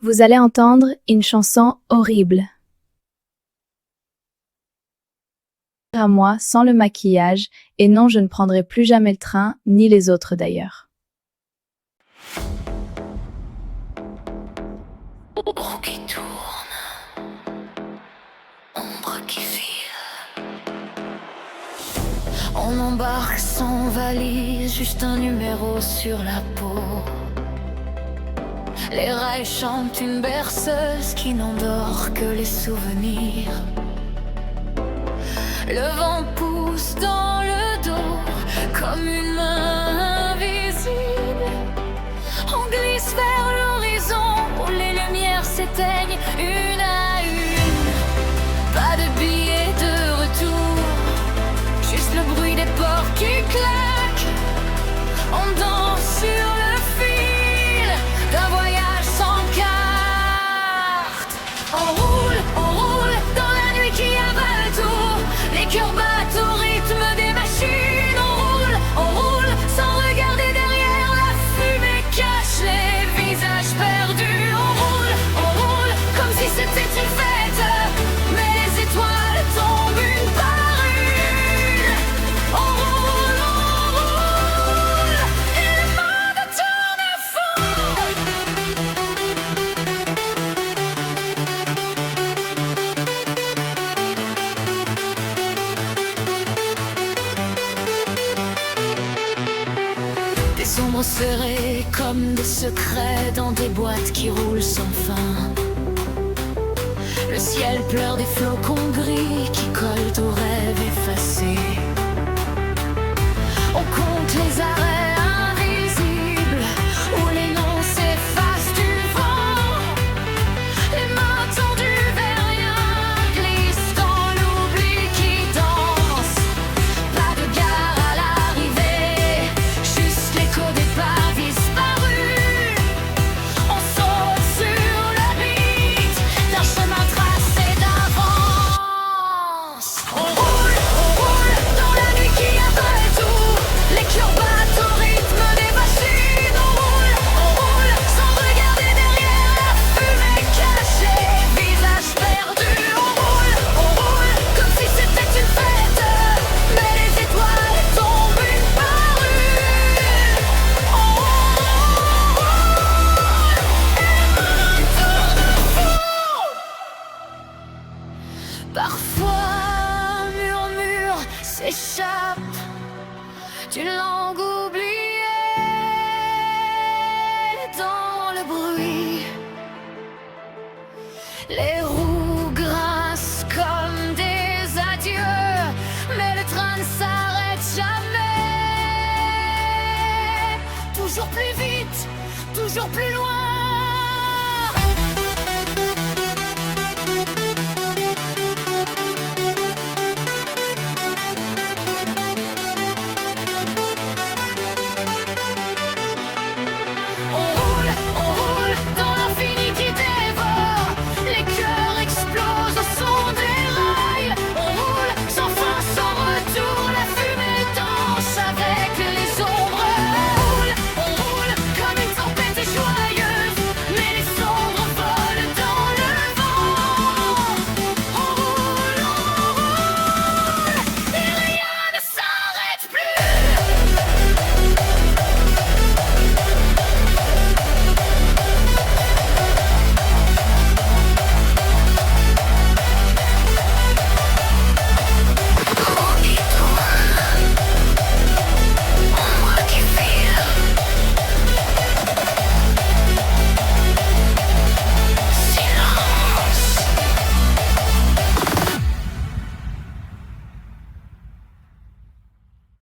Vous allez entendre une chanson horrible. À moi, sans le maquillage, et non, je ne prendrai plus jamais le train, ni les autres d'ailleurs. Roue qui tourne, ombre qui file. On embarque sans valise, juste un numéro sur la peau. Les rails chantent une berceuse qui n'endort que les souvenirs. Le vent pousse dans le dos comme une main invisible. On glisse vers l'horizon où les lumières s'éteignent une à une. Pas de billets de retour, juste le bruit des portes qui claquent. On danse sur le fil d'un voyage sans carte. On roule dans la nuit qui avale tout. Les cœurs battent au rythme des machines. On roule sans regarder derrière. La fumée cache les visages perdus. On roule comme si c'était une fête, mais les étoiles tombent une par une. On roule, et le monde tourne à fond. Des ombres serrées comme des secrets dans des boîtes qui roulent sans fin. Le ciel pleure des flocons gris qui collent aux rêves effacés. On compte les arrêts invisibles où les noms s'effacent du vent. Les mains tendues vers rien glissent dans l'oubli qui danse. Pas de gare à l'arrivée, juste l'écho des pas disparus. On saute sur le beat d'un chemin tracé d'avance. On roule dans la nuit qui avale tout. Les cœurs battent au rythme des machines. On roule sans regarder derrière. La fumée cache les visages perdus. On roule comme si c'était une fête, mais les étoiles tombent une par une. On roule, parfois un murmure s'échappe d'une langue oubliée dans le bruit. Les roues grincent comme des adieux, mais le train ne s'arrête jamais. Toujours plus vite, toujours plus loin.